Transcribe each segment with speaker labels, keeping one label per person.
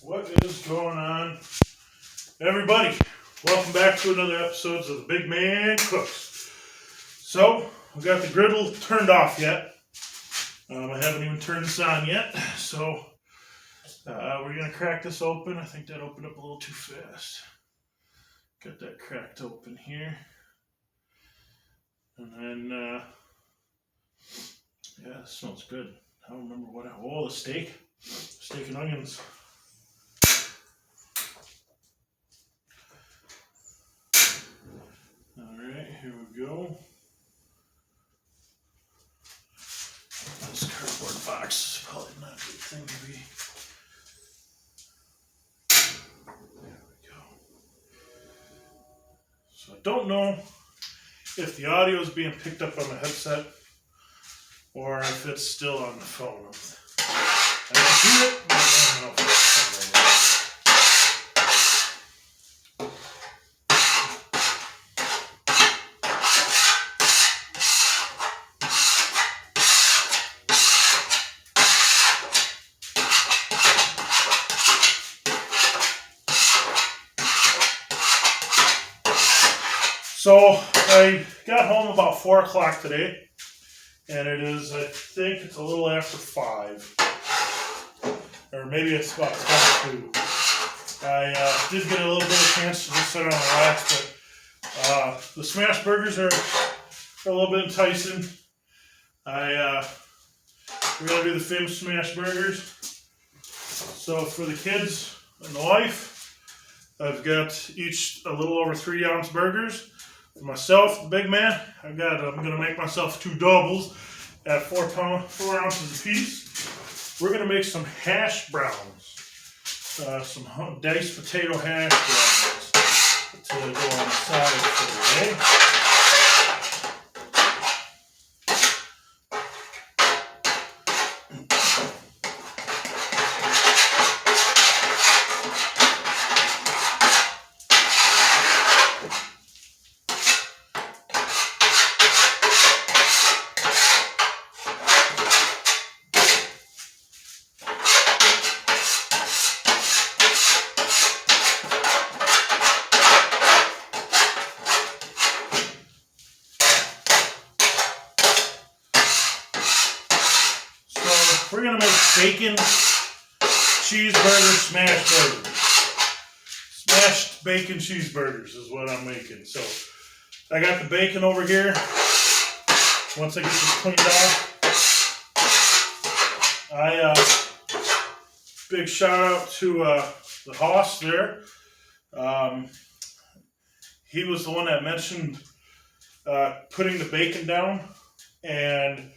Speaker 1: What is going on, everybody? Welcome back to another episode of the Big Man Cooks. So, we got the griddle turned off yet. I haven't even turned this on yet. So, we're going to crack this open. I think that opened up a little too fast. Got that cracked open here. And then, yeah, it smells good. I don't remember what the steak. Steak and onions. Alright, here we go. This cardboard box is probably not a good thing to be. There we go. So I don't know if the audio is being picked up on the headset or if it's still on the phone. I can hear it, but I don't know if it's on. So I got home about 4 o'clock today, and it is, I think it's a little after 5, or maybe it's about 10 to. I did get a little bit of chance to just sit on the relax, but the smash burgers are a little bit enticing. We're gonna do the famous smash burgers. So for the kids and the wife, I've got each a little over 3-ounce burgers. For myself, the big man, I'm gonna make myself 2 doubles at 4 ounces a piece. We're gonna make some hash browns, some diced potato hash browns to go on the side for today. We're going to make bacon cheeseburger smash burgers. Smashed bacon cheeseburgers is what I'm making. So I got the bacon over here. Once I get this cleaned off, big shout out to the hoss there. He was the one that mentioned putting the bacon down, and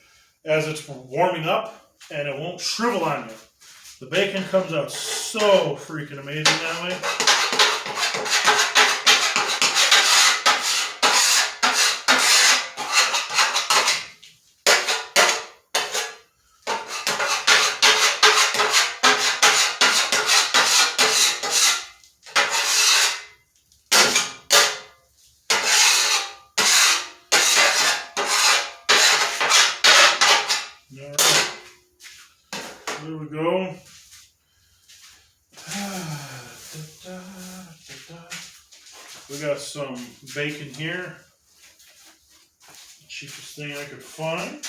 Speaker 1: as it's warming up, and it won't shrivel on you. The bacon comes out so freaking amazing that way. All right. There we go. We got some bacon here. Cheapest thing I could find.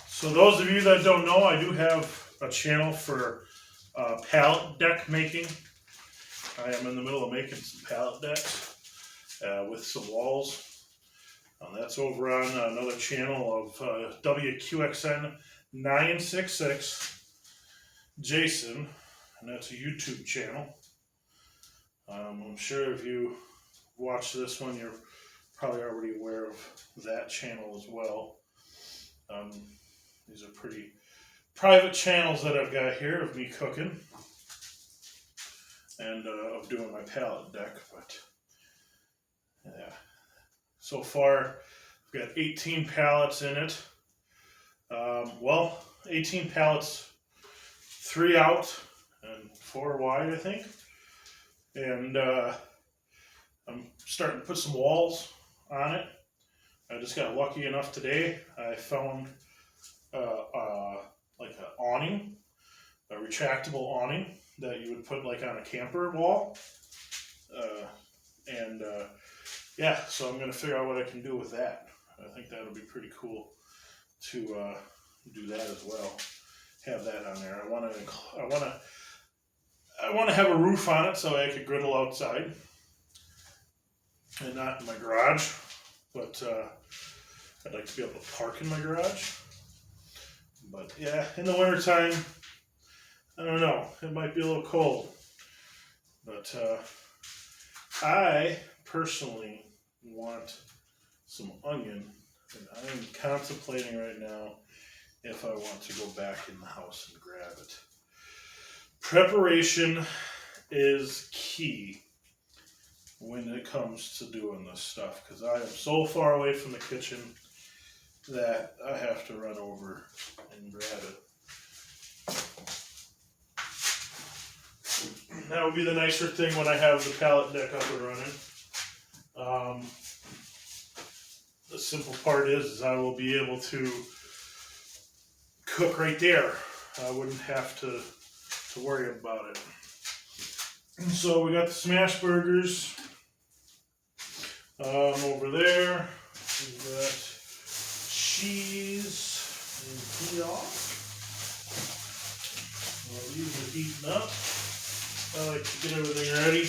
Speaker 1: So those of you that don't know, I do have a channel for pallet deck making. I am in the middle of making some pallet decks with some walls. That's over on another channel of WQXN 966 Jason, and that's a YouTube channel. I'm sure if you watch this one, you're probably already aware of that channel as well. These are pretty private channels that I've got here of me cooking. and of doing my pallet deck. But yeah, so far I've got 18 pallets in it. 18 pallets, 3 out and 4 wide, I think. And I'm starting to put some walls on it. I just got lucky enough today. I found like an awning, a retractable awning that you would put like on a camper wall. Yeah, so I'm going to figure out what I can do with that. I think that'll be pretty cool to do that as well. Have that on there. I want to have a roof on it so I could griddle outside and not in my garage. But I'd like to be able to park in my garage. But yeah, in the wintertime, I don't know. It might be a little cold. But I personally want some onion, and I'm contemplating right now if I want to go back in the house and grab it. Preparation is key when it comes to doing this stuff, because I am so far away from the kitchen that I have to run over and grab it. That would be the nicer thing when I have the pallet deck up and running. The simple part is I will be able to cook right there. I wouldn't have to worry about it. And so we got the smash burgers over there. We've got cheese and heat off. Well, these are heating up. I like to get everything ready.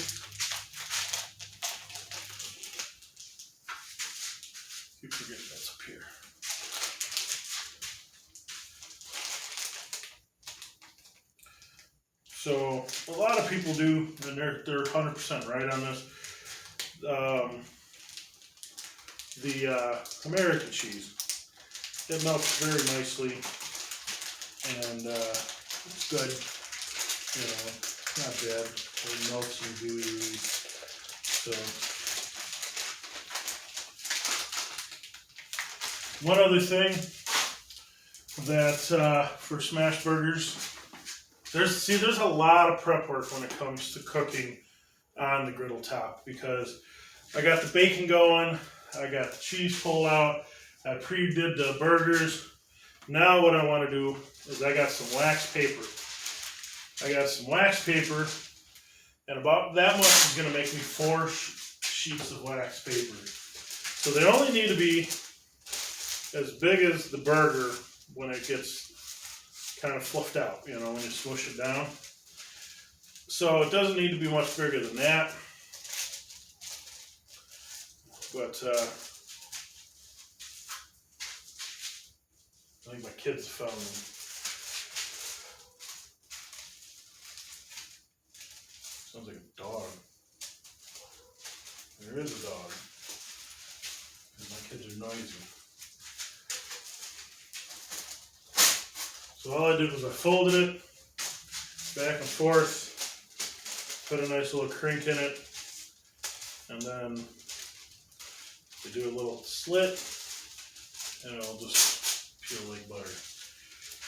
Speaker 1: Keep forgetting that's up here. So a lot of people do, and they're 100% right on this. The American cheese, it melts very nicely, and it's good. You know, not bad. It melts and gooey. So one other thing that for smash burgers. There's a lot of prep work when it comes to cooking on the griddle top, because I got the bacon going, I got the cheese pulled out, I pre-did the burgers. Now what I want to do is I got some wax paper. And about that much is going to make me 4 sheets of wax paper. So they only need to be as big as the burger when it gets kind of fluffed out, you know, when you smush it down. So it doesn't need to be much bigger than that. But I think my kids found them. Sounds like a dog. There is a dog. My kids are noisy. So all I did was I folded it back and forth, put a nice little crink in it, and then I do a little slit, and it'll just peel like butter.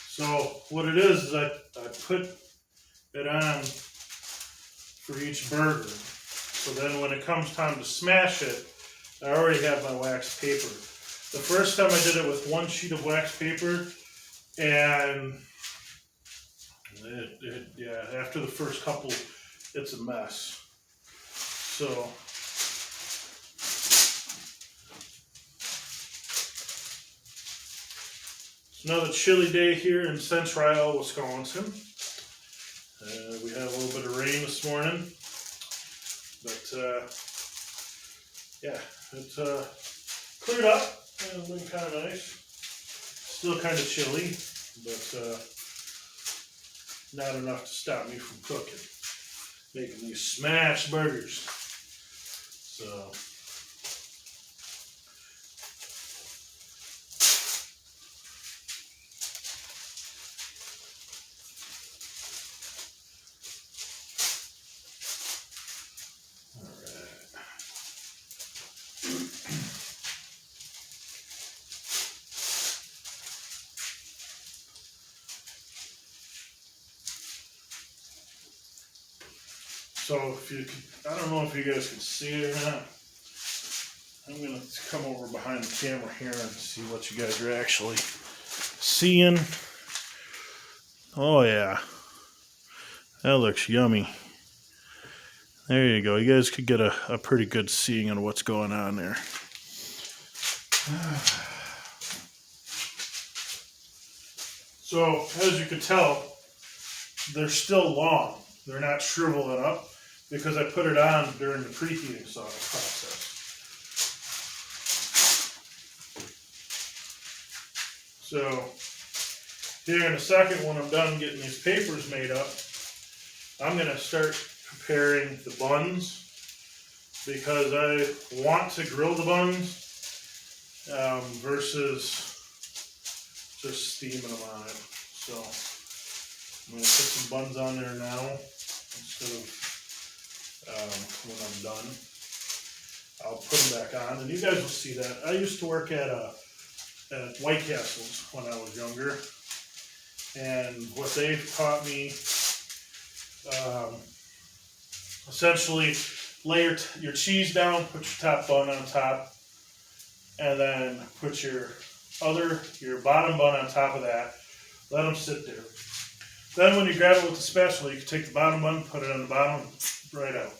Speaker 1: So what it is I put it on for each burger. So then when it comes time to smash it, I already have my wax paper. The first time I did it with 1 sheet of wax paper, and after the first couple, it's a mess. So it's another chilly day here in Central Iowa, Wisconsin. We had a little bit of rain this morning, but yeah, it's cleared up and it's been kind of nice. Still kind of chilly, but not enough to stop me from cooking, making these smash burgers. So So if you, I don't know if you guys can see it or not. I'm gonna come over behind the camera here and see what you guys are actually seeing. Oh yeah, that looks yummy. There you go. You guys could get a pretty good seeing on what's going on there. So as you can tell, they're still long. They're not shriveling up because I put it on during the preheating process. So here in a second, when I'm done getting these papers made up, I'm going to start preparing the buns because I want to grill the buns versus just steaming them on it. So I'm going to put some buns on there now instead of when I'm done. I'll put them back on, and you guys will see that. I used to work at White Castle's when I was younger, and what they've taught me, essentially lay your cheese down, put your top bun on top, and then put your bottom bun on top of that. Let them sit there. Then when you grab it with the spatula, you can take the bottom bun, put it on the bottom, right out.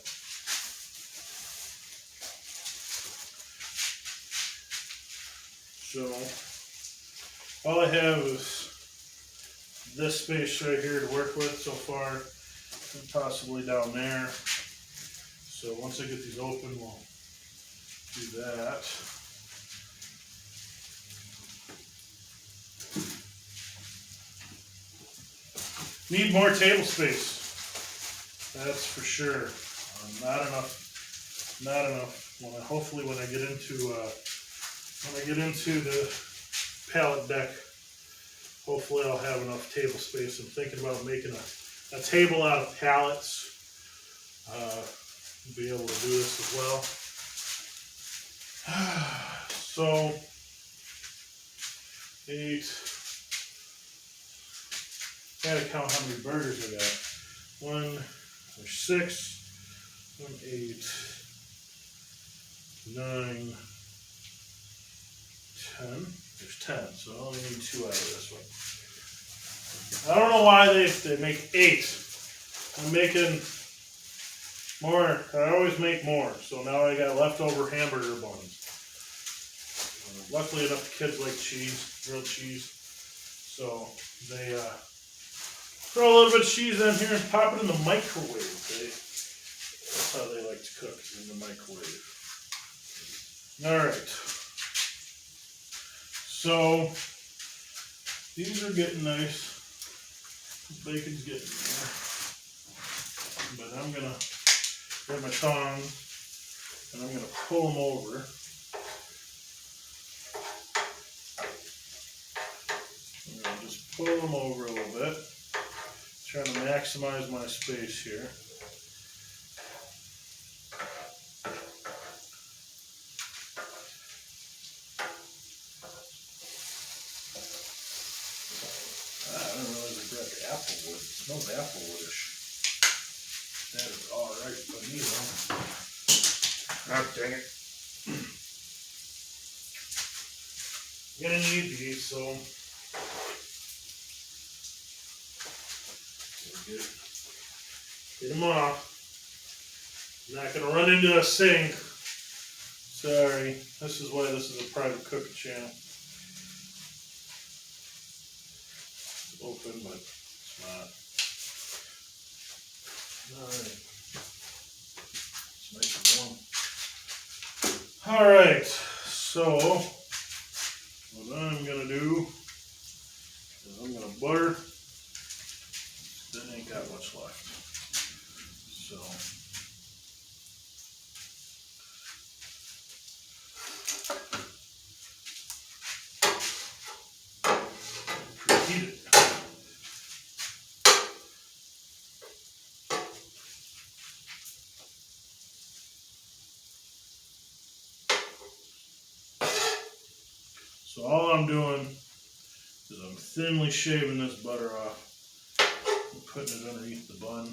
Speaker 1: So all I have is this space right here to work with so far, and possibly down there. So once I get these open, we'll do that. Need more table space, that's for sure. Not enough. Hopefully when I get into the pallet deck, hopefully I'll have enough table space. I'm thinking about making a table out of pallets. Be able to do this as well. So 8. Gotta count how many burgers I got. 1, there's 6, 1, 8, 9, 10. There's 10, so I only need 2 out of this one. I don't know why they make 8. I'm making more. I always make more, so now I got leftover hamburger buns. Luckily enough, the kids like cheese, grilled cheese, so they throw a little bit of cheese in here and pop it in the microwave. That's how they like to cook, in the microwave. Alright. So, these are getting nice. The bacon's getting there. But I'm going to grab my tongs and I'm going to pull them over. I'm going to just pull them over a little bit. Trying to maximize my space here. I didn't realize I grabbed applewood. It smells applewoodish. That is alright for me though. Ah, dang it. I'm gonna need these, so get them off. I'm not going to run into a sink. Sorry. This is why this is a private cooking channel. It's open, but it's not. Alright. It's nice and warm. Alright. So, what I'm going to do is I'm going to butter. That ain't got much left. So preheat it. So all I'm doing is I'm thinly shaving this butter off. Putting it underneath the bun.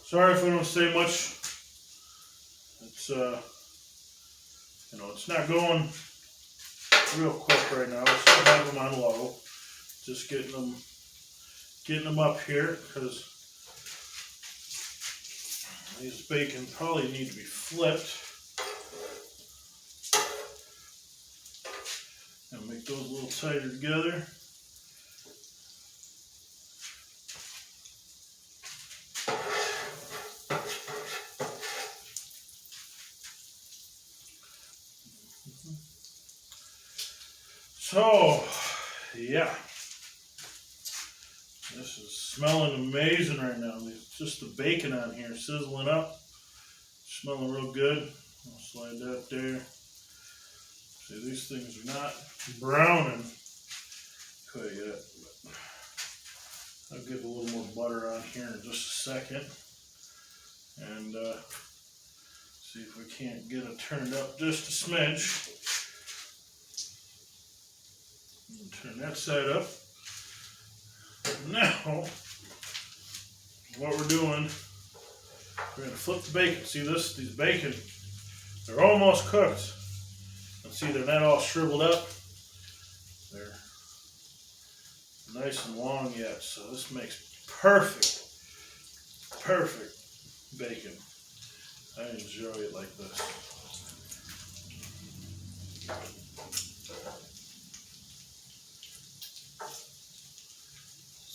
Speaker 1: Sorry if I don't say much. It's it's not going real quick right now. So I have them on low. Just getting them up here because these bacon probably need to be flipped and make those a little tighter together. So, yeah, this is smelling amazing right now. It's just the bacon on here sizzling up, smelling real good. I'll slide that there. See, these things are not browning quite yet, but I'll give a little more butter on here in just a second and see if we can't get it turned up just a smidge. Turn that side up. Now, what we're doing, we're going to flip the bacon. See this? These bacon, they're almost cooked. And see, they're not all shriveled up. They're nice and long yet. So this makes perfect bacon. I enjoy it like this.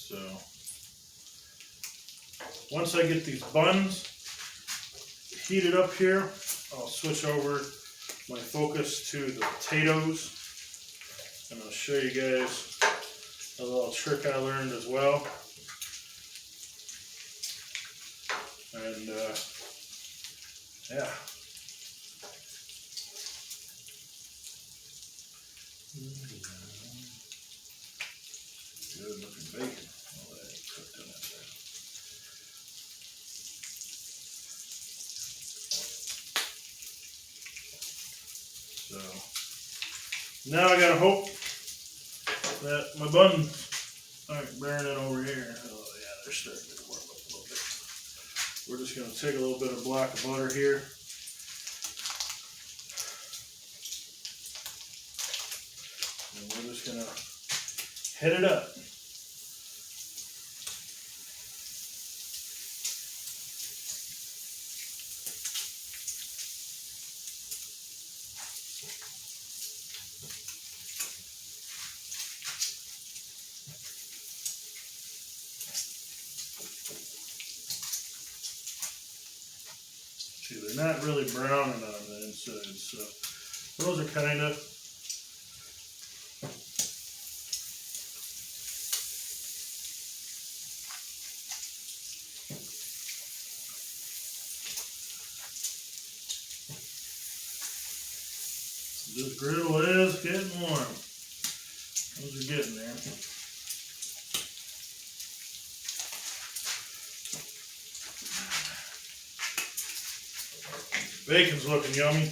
Speaker 1: So, once I get these buns heated up here, I'll switch over my focus to the potatoes, and I'll show you guys a little trick I learned as well. And yeah. Good looking bacon. All that cooked in it there. So now I gotta hope that my buns aren't burning over here. Oh yeah, they're starting to warm up a little bit. We're just gonna take a little bit of block of butter here. And we're just gonna hit it up. See, they're not really browning on the inside, so those are kind of this griddle is getting warm. Those are getting there. Bacon's looking yummy.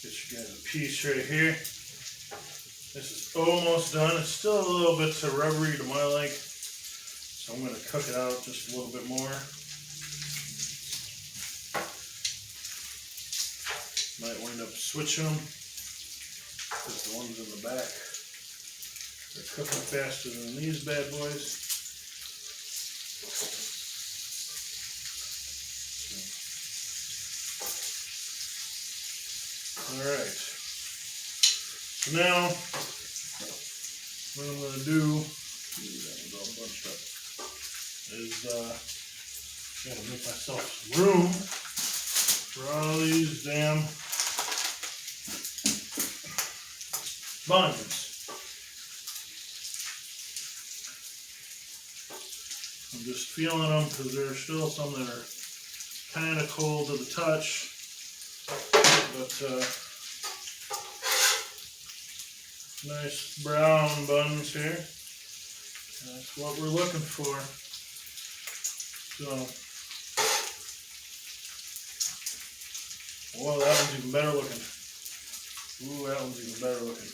Speaker 1: Get you guys a piece right here. This is almost done. It's still a little bit too rubbery to my like, so I'm going to cook it out just a little bit more. Might wind up switching them because the ones in the back are cooking faster than these bad boys. Alright, so now what I'm going to do is got to make myself some room for all these damn buns. I'm just feeling them because there are still some that are kind of cold to the touch. But nice brown buns here. That's what we're looking for. So, oh, that one's even better looking. Ooh, that one's even better looking.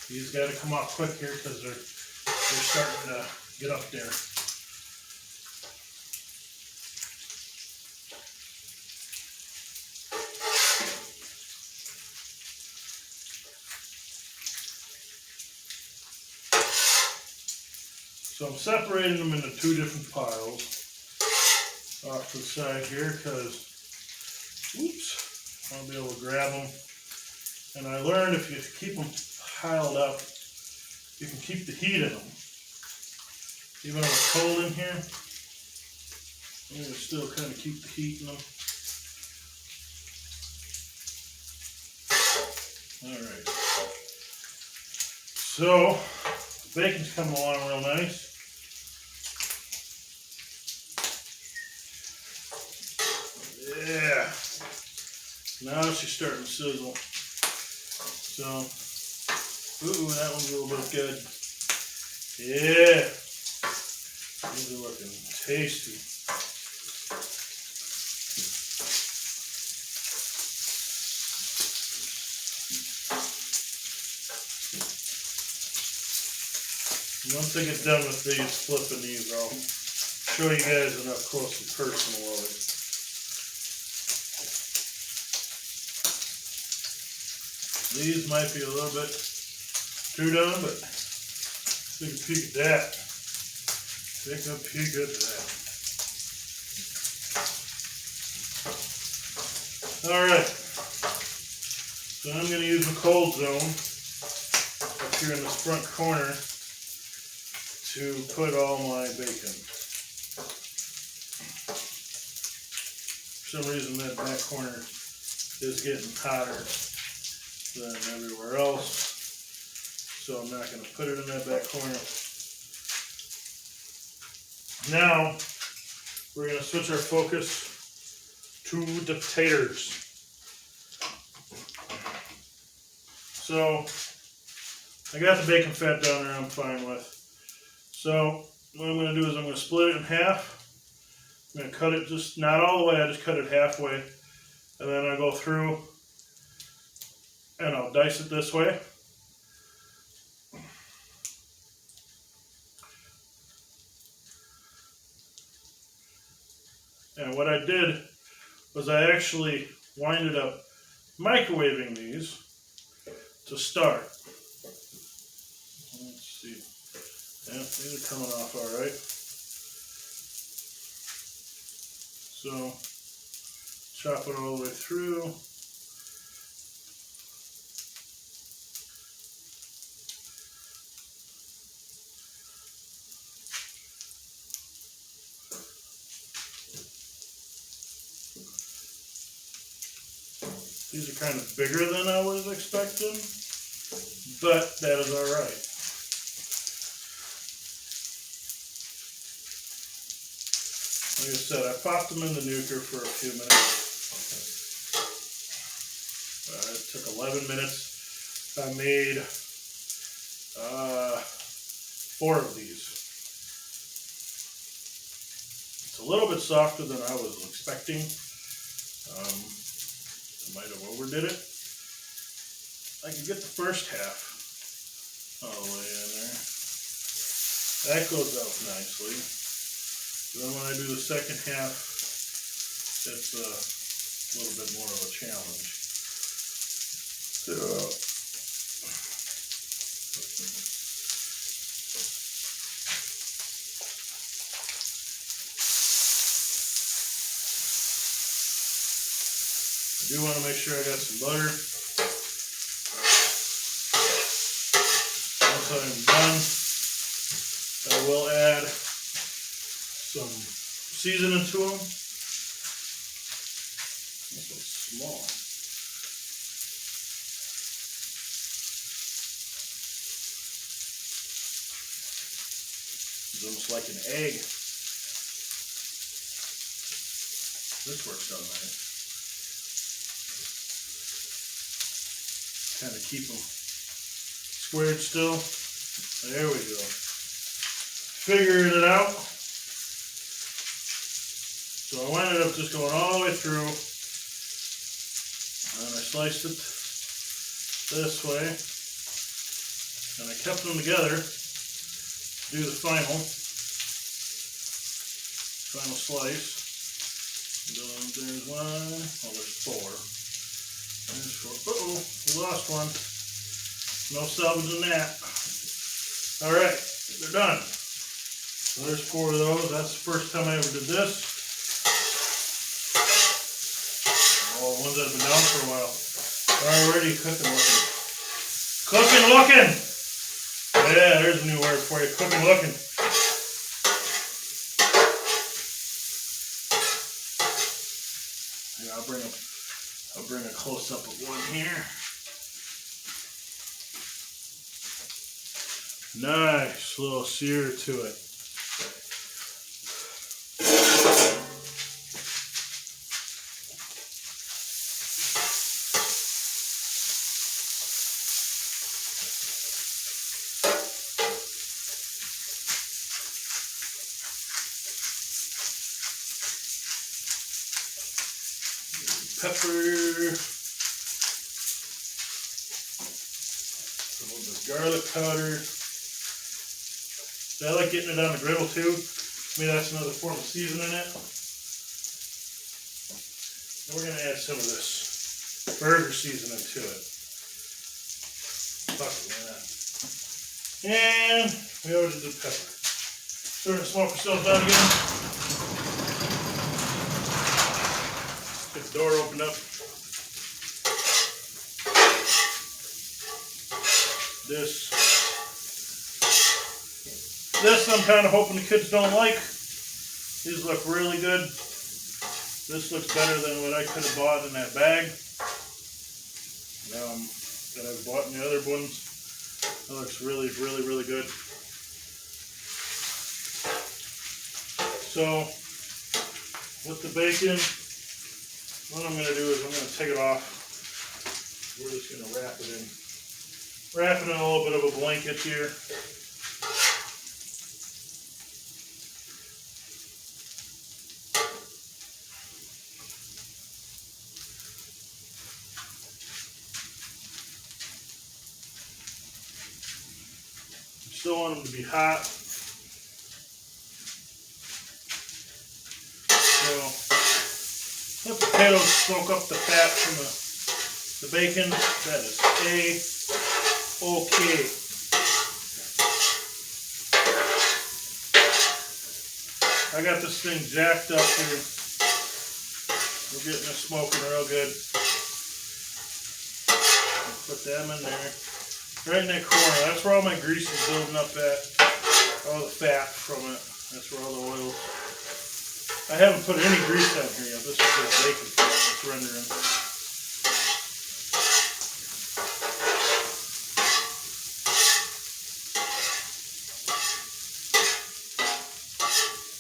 Speaker 1: These got to come off quick here because they're starting to get up there. So I'm separating them into two different piles off to the side here because, oops, I want to be able to grab them. And I learned if you keep them piled up, you can keep the heat in them. Even though it's cold in here, you can still kind of keep the heat in them. Alright. So, the bacon's coming along real nice. Yeah. Now she's starting to sizzle. So, ooh, that one's a little bit good. Yeah. These are looking tasty. Once I get done with these, flipping these, I'll show you guys an up close and personal of it. These might be a little bit too done, but take a peek at that. Take a peek at that. Alright. So I'm going to use my cold zone up here in this front corner to put all my bacon. For some reason that back corner is getting hotter than everywhere else, so I'm not going to put it in that back corner. Now we're going to switch our focus to the taters. So I got the bacon fat down there I'm fine with. So what I'm going to do is I'm going to split it in half. I'm going to cut it just not all the way, I just cut it halfway, and then I go through and I'll dice it this way. And what I did was I actually winded up microwaving these to start. Let's see. Yeah, these are coming off all right. So chop it all the way through. These are kind of bigger than I was expecting, but that is all right. Like I said, I popped them in the nuker for a few minutes. It took 11 minutes. I made 4 of these. It's a little bit softer than I was expecting. I might have overdid it. I can get the first half all the way in there. That goes out nicely. Then when I do the second half, it's a little bit more of a challenge. So, I do want to make sure I got some butter. Once I'm done, I will add some seasoning to them. This one's small. It's almost like an egg. This works out nice. Kind of keep them squared still. There we go. Figuring it out. So I wound up just going all the way through, and I sliced it this way. And I kept them together to do the final slice. There's one. Oh, there's four. There's four. Uh-oh, we lost one. No salvaging that. Alright, they're done. So there's four of those. That's the first time I ever did this. Oh, the ones that have been down for a while. They're already cooking looking. Cooking looking! Yeah, there's a new word for you. Cooking looking. Yeah, I'll bring a close up of one here. Nice little sear to it. Pepper, a little bit of garlic powder. I like getting it on the griddle too. Maybe that's another form of seasoning it. And we're going to add some of this burger seasoning to it. Fuck it, and we already did pepper. So we're going to smoke ourselves out again. Get the door opened up. This I'm kind of hoping the kids don't like. These look really good. This looks better than what I could have bought in that bag that I've bought in the other ones. That looks really, really, really good. So with the bacon, what I'm going to do is I'm going to take it off. We're just going to wrap it in. Wrap it in a little bit of a blanket here. Still want them to be hot. So let the potatoes soak up the fat from the bacon. That is okay. I got this thing jacked up here. We're getting it smoking real good. Put them in there. Right in that corner. That's where all my grease is building up at. All the fat from it. That's where all the oil. I haven't put any grease on here yet. This is just bacon fat that's rendering.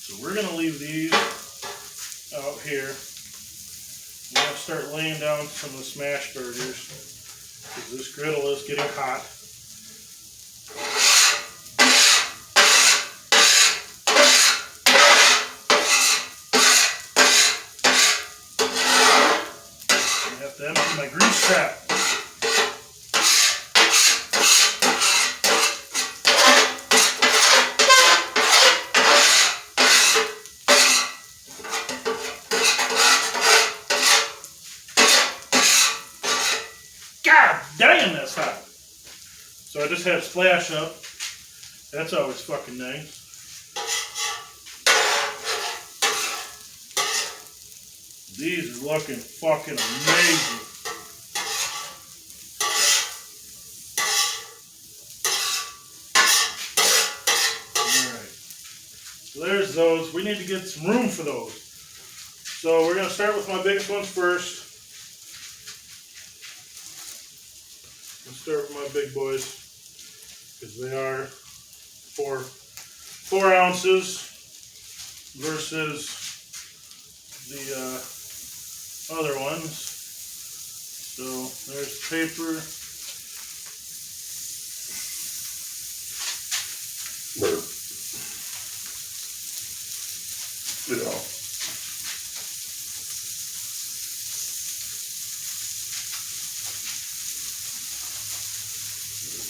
Speaker 1: So we're going to leave these out here. We're going to start laying down some of the smash burgers. Because this griddle is getting hot. I have to empty my grease trap. God damn, that's hot. So I just had a splash up. That's always fucking nice. These are looking fucking amazing. Alright. So there's those. We need to get some room for those. So we're going to start with my biggest ones first. Let's start with my big boys, because they are 4 ounces versus the other ones. So there's paper. Yeah.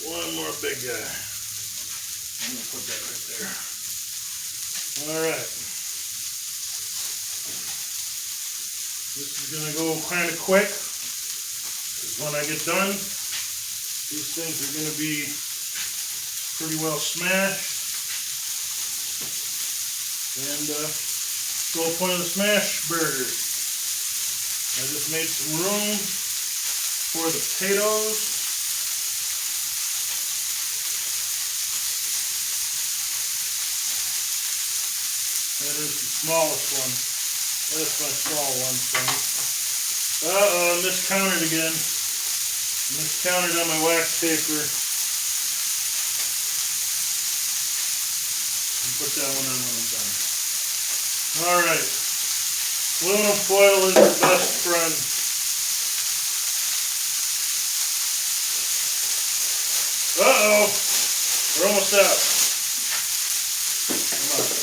Speaker 1: One. one more big guy. I'm gonna put that right there. All right. This is gonna go kind of quick, because when I get done, these things are gonna be pretty well smashed. And the whole point of the smash burger. I just made some room for the potatoes. That is the smallest one. That's my small one. Uh-oh, I miscounted again. Miscounted on my wax paper. Put that one on when I'm done. Alright. Aluminum foil is your best friend. Uh-oh. We're almost out. Come on.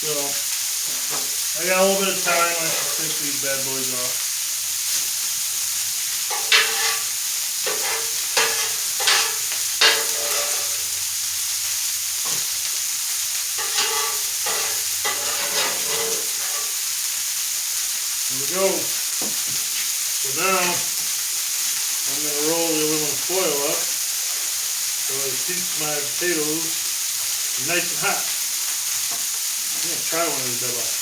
Speaker 1: So, I got a little bit of time. I should take these bad boys off. Here we go. So now, I'm going to roll the aluminum foil up so it keeps my potatoes nice and hot. I'm going to try one of these bad boys.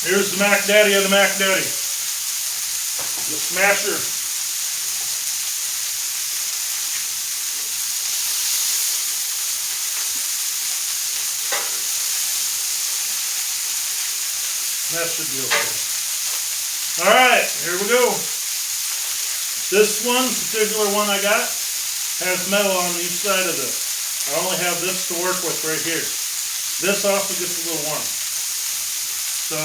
Speaker 1: Here's the Mac Daddy of the Mac Daddy. The smasher. That should be okay. Alright, here we go. This one, particular one I got, has metal on each side of this. I only have this to work with right here. This also gets a little warm. So